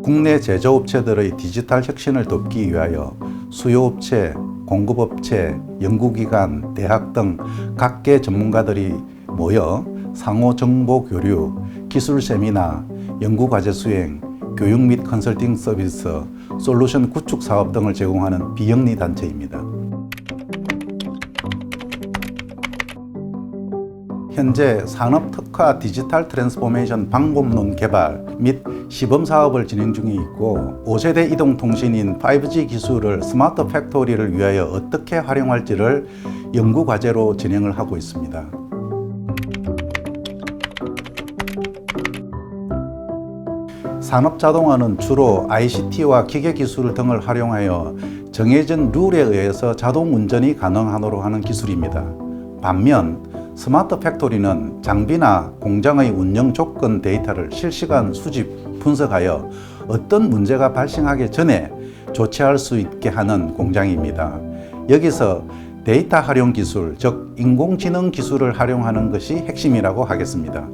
국내 제조업체들의 디지털 혁신을 돕기 위하여 수요업체, 공급업체, 연구기관, 대학 등 각계 전문가들이 모여 상호 정보 교류, 기술 세미나, 연구과제 수행, 교육 및 컨설팅 서비스, 솔루션 구축 사업 등을 제공하는 비영리 단체입니다. 현재 산업 특화 디지털 트랜스포메이션 방법론 개발 및 시범 사업을 진행 중에 있고 5세대 이동통신인 5G 기술을 스마트 팩토리를 위하여 어떻게 활용할지를 연구 과제로 진행을 하고 있습니다. 산업 자동화는 주로 ICT와 기계 기술 등을 활용하여 정해진 룰에 의해서 자동 운전이 가능하도록 하는 기술입니다. 반면 스마트 팩토리는 장비나 공장의 운영 조건 데이터를 실시간 수집, 분석하여 어떤 문제가 발생하기 전에 조치할 수 있게 하는 공장입니다. 여기서 데이터 활용 기술, 즉 인공지능 기술을 활용하는 것이 핵심이라고 하겠습니다.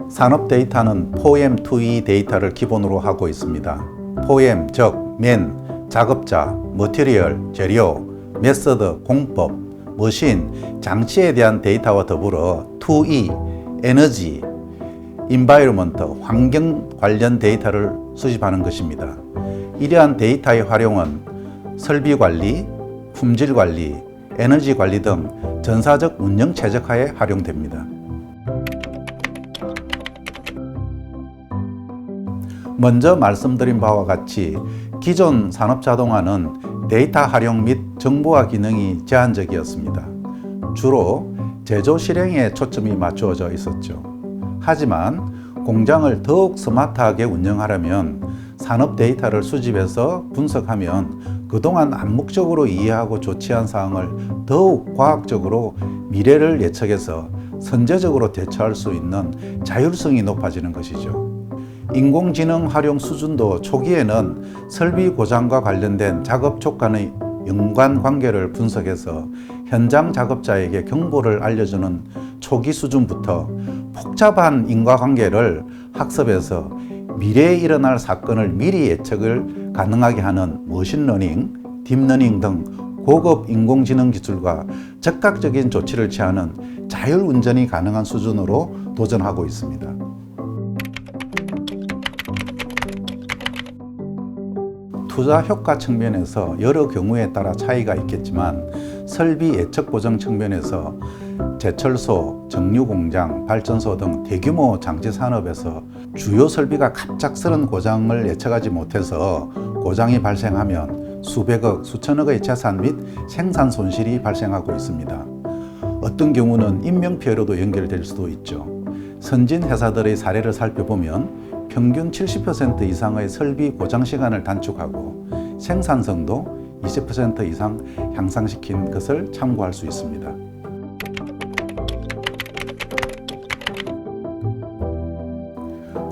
산업 데이터는 포엠2E 데이터를 기본으로 하고 있습니다. 포엠, 즉 맨, 작업자, 머티리얼, 재료, 메서드, 공법, 머신, 장치에 대한 데이터와 더불어 2E, 에너지, 인바이러먼트, 환경 관련 데이터를 수집하는 것입니다. 이러한 데이터의 활용은 설비 관리, 품질 관리, 에너지 관리 등 전사적 운영 최적화에 활용됩니다. 먼저 말씀드린 바와 같이 기존 산업 자동화는 데이터 활용 및 정보화 기능이 제한적이었습니다. 주로 제조 실행에 초점이 맞추어져 있었죠. 하지만 공장을 더욱 스마트하게 운영하려면 산업 데이터를 수집해서 분석하면 그동안 암묵적으로 이해하고 조치한 사항을 더욱 과학적으로 미래를 예측해서 선제적으로 대처할 수 있는 자율성이 높아지는 것이죠. 인공지능 활용 수준도 초기에는 설비 고장과 관련된 작업 촉간의 연관관계를 분석해서 현장 작업자에게 경보를 알려주는 초기 수준부터 복잡한 인과관계를 학습해서 미래에 일어날 사건을 미리 예측을 가능하게 하는 머신러닝, 딥러닝 등 고급 인공지능 기술과 즉각적인 조치를 취하는 자율운전이 가능한 수준으로 도전하고 있습니다. 투자 효과 측면에서 여러 경우에 따라 차이가 있겠지만 설비 예측 보정 측면에서 제철소, 정유공장, 발전소 등 대규모 장치 산업에서 주요 설비가 갑작스런 고장을 예측하지 못해서 고장이 발생하면 수백억, 수천억의 재산 및 생산 손실이 발생하고 있습니다. 어떤 경우는 인명피해로도 연결될 수도 있죠. 선진 회사들의 사례를 살펴보면 평균 70% 이상의 설비 고장 시간을 단축하고 생산성도 20% 이상 향상시킨 것을 참고할 수 있습니다.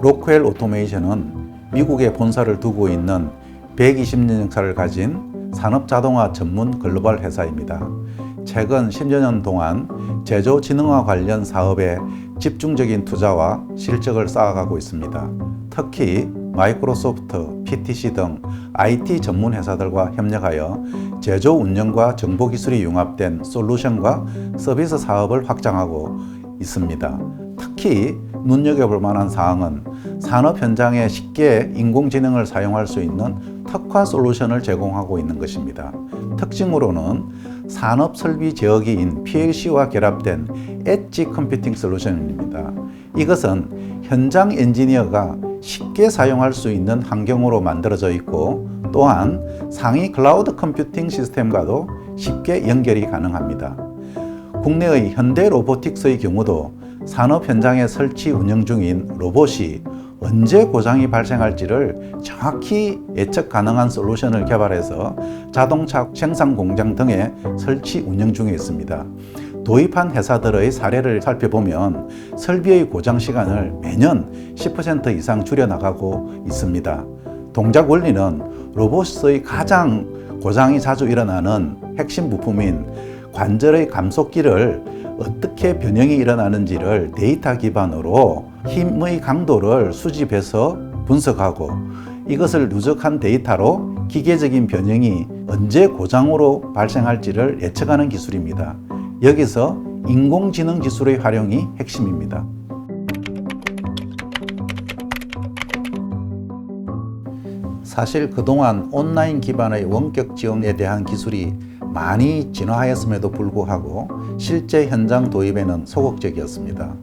로크웰 오토메이션은 미국에 본사를 두고 있는 120년 역사를 가진 산업 자동화 전문 글로벌 회사입니다. 최근 10여 년 동안 제조 지능화 관련 사업에 집중적인 투자와 실적을 쌓아가고 있습니다. 특히 마이크로소프트, PTC 등 IT 전문 회사들과 협력하여 제조 운영과 정보 기술이 융합된 솔루션과 서비스 사업을 확장하고 있습니다. 특히 눈여겨볼 만한 사항은 산업 현장에 쉽게 인공지능을 사용할 수 있는 특화 솔루션을 제공하고 있는 것입니다. 특징으로는 산업 설비 제어기인 PLC와 결합된 엣지 컴퓨팅 솔루션입니다. 이것은 현장 엔지니어가 쉽게 사용할 수 있는 환경으로 만들어져 있고 또한 상위 클라우드 컴퓨팅 시스템과도 쉽게 연결이 가능합니다. 국내의 현대 로보틱스의 경우도 산업 현장에 설치 운영 중인 로봇이 언제 고장이 발생할지를 정확히 예측 가능한 솔루션을 개발해서 자동차 생산 공장 등에 설치 운영 중에 있습니다. 도입한 회사들의 사례를 살펴보면 설비의 고장 시간을 매년 10% 이상 줄여나가고 있습니다. 동작 원리는 로봇의 가장 고장이 자주 일어나는 핵심 부품인 관절의 감속기를 어떻게 변형이 일어나는지를 데이터 기반으로 힘의 강도를 수집해서 분석하고 이것을 누적한 데이터로 기계적인 변형이 언제 고장으로 발생할지를 예측하는 기술입니다. 여기서 인공지능 기술의 활용이 핵심입니다. 사실 그동안 온라인 기반의 원격 지원에 대한 기술이 많이 진화하였음에도 불구하고 실제 현장 도입에는 소극적이었습니다.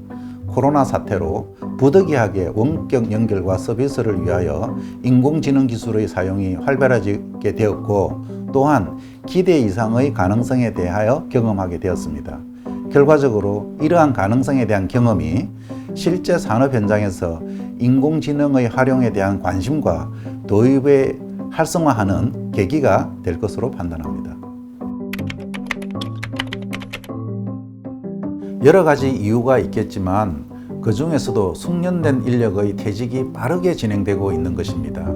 코로나 사태로 부득이하게 원격 연결과 서비스를 위하여 인공지능 기술의 사용이 활발해지게 되었고 또한 기대 이상의 가능성에 대하여 경험하게 되었습니다. 결과적으로 이러한 가능성에 대한 경험이 실제 산업 현장에서 인공지능의 활용에 대한 관심과 도입에 활성화하는 계기가 될 것으로 판단합니다. 여러 가지 이유가 있겠지만 그 중에서도 숙련된 인력의 퇴직이 빠르게 진행되고 있는 것입니다.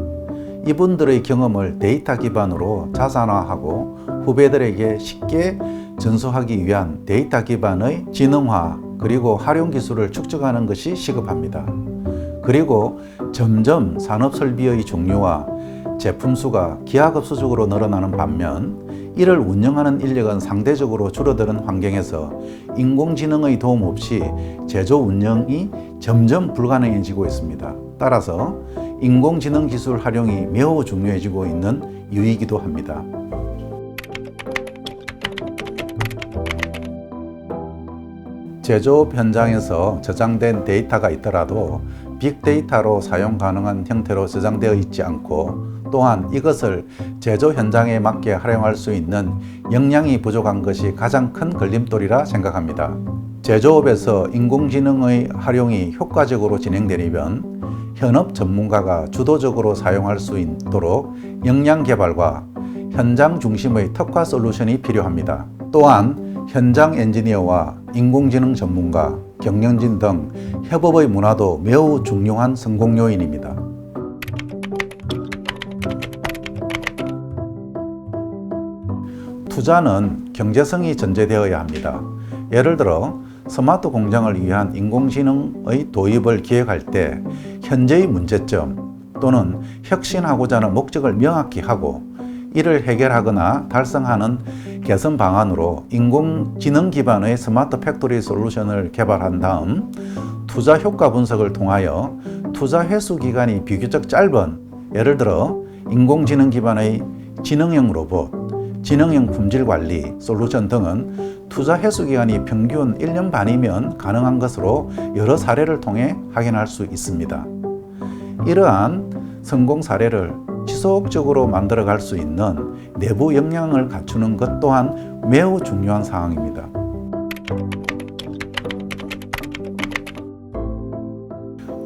이분들의 경험을 데이터 기반으로 자산화하고 후배들에게 쉽게 전수하기 위한 데이터 기반의 지능화 그리고 활용 기술을 축적하는 것이 시급합니다. 그리고 점점 산업 설비의 종류와 제품 수가 기하급수적으로 늘어나는 반면 이를 운영하는 인력은 상대적으로 줄어드는 환경에서 인공지능의 도움 없이 제조 운영이 점점 불가능해지고 있습니다. 따라서 인공지능 기술 활용이 매우 중요해지고 있는 이유이기도 합니다. 제조업 현장에서 저장된 데이터가 있더라도 빅데이터로 사용 가능한 형태로 저장되어 있지 않고 또한 이것을 제조 현장에 맞게 활용할 수 있는 역량이 부족한 것이 가장 큰 걸림돌이라 생각합니다. 제조업에서 인공지능의 활용이 효과적으로 진행되려면 현업 전문가가 주도적으로 사용할 수 있도록 역량 개발과 현장 중심의 특화 솔루션이 필요합니다. 또한 현장 엔지니어와 인공지능 전문가, 경영진 등 협업의 문화도 매우 중요한 성공 요인입니다. 투자는 경제성이 전제되어야 합니다. 예를 들어 스마트 공장을 위한 인공지능의 도입을 기획할 때 현재의 문제점 또는 혁신하고자 하는 목적을 명확히 하고 이를 해결하거나 달성하는 개선 방안으로 인공지능 기반의 스마트 팩토리 솔루션을 개발한 다음 투자 효과 분석을 통하여 투자 회수 기간이 비교적 짧은 예를 들어 인공지능 기반의 지능형 로봇, 지능형 품질 관리 솔루션 등은 투자 회수 기간이 평균 1년 반이면 가능한 것으로 여러 사례를 통해 확인할 수 있습니다. 이러한 성공 사례를 지속적으로 만들어갈 수 있는 내부 역량을 갖추는 것 또한 매우 중요한 사항입니다.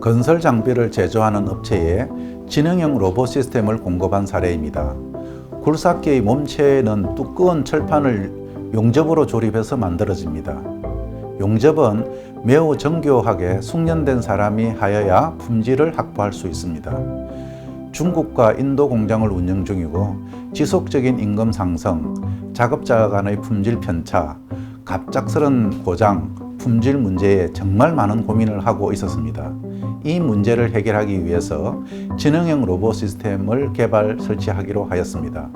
건설 장비를 제조하는 업체에 지능형 로봇 시스템을 공급한 사례입니다. 굴삭기의 몸체에는 두꺼운 철판을 용접으로 조립해서 만들어집니다. 용접은 매우 정교하게 숙련된 사람이 하여야 품질을 확보할 수 있습니다. 중국과 인도 공장을 운영 중이고 지속적인 임금 상승, 작업자 간의 품질 편차, 갑작스런 고장, 품질 문제에 정말 많은 고민을 하고 있었습니다. 이 문제를 해결하기 위해서 지능형 로봇 시스템을 개발 설치하기로 하였습니다.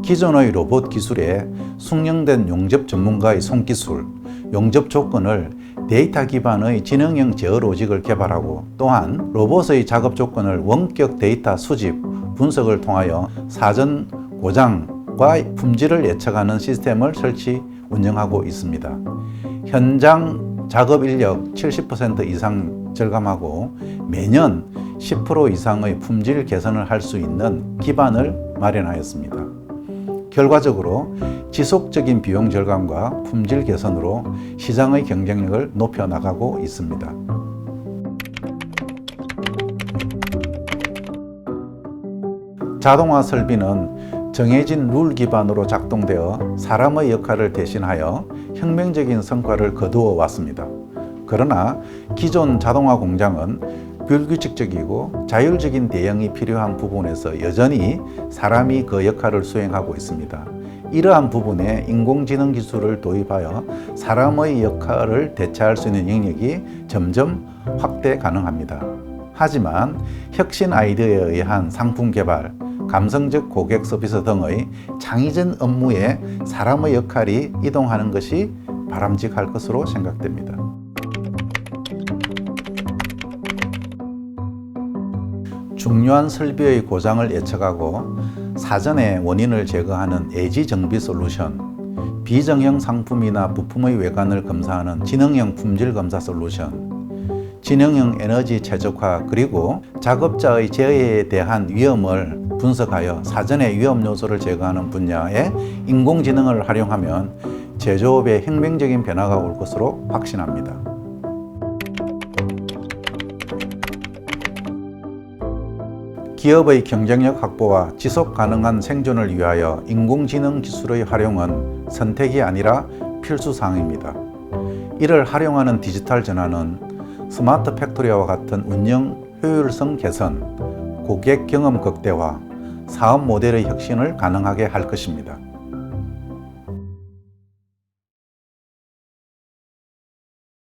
기존의 로봇 기술에 숙련된 용접 전문가의 손기술, 용접 조건을 데이터 기반의 지능형 제어 로직을 개발하고 또한 로봇의 작업 조건을 원격 데이터 수집, 분석을 통하여 사전 고장과 품질을 예측하는 시스템을 설치, 운영하고 있습니다. 현장 작업 인력 70% 이상 절감하고 매년 10% 이상의 품질 개선을 할 수 있는 기반을 마련하였습니다. 결과적으로 지속적인 비용 절감과 품질 개선으로 시장의 경쟁력을 높여 나가고 있습니다. 자동화 설비는 정해진 룰 기반으로 작동되어 사람의 역할을 대신하여 혁명적인 성과를 거두어 왔습니다. 그러나 기존 자동화 공장은 불규칙적이고 자율적인 대응이 필요한 부분에서 여전히 사람이 그 역할을 수행하고 있습니다. 이러한 부분에 인공지능 기술을 도입하여 사람의 역할을 대체할 수 있는 영역이 점점 확대 가능합니다. 하지만 혁신 아이디어에 의한 상품 개발, 감성적 고객 서비스 등의 창의적 업무에 사람의 역할이 이동하는 것이 바람직할 것으로 생각됩니다. 중요한 설비의 고장을 예측하고 사전에 원인을 제거하는 애지 정비 솔루션, 비정형 상품이나 부품의 외관을 검사하는 지능형 품질 검사 솔루션, 지능형 에너지 최적화, 그리고 작업자의 재해에 대한 위험을 분석하여 사전에 위험 요소를 제거하는 분야에 인공지능을 활용하면 제조업에 혁명적인 변화가 올 것으로 확신합니다. 기업의 경쟁력 확보와 지속 가능한 생존을 위하여 인공지능 기술의 활용은 선택이 아니라 필수사항입니다. 이를 활용하는 디지털 전환은 스마트 팩토리와 같은 운영 효율성 개선, 고객 경험 극대화, 사업 모델의 혁신을 가능하게 할 것입니다.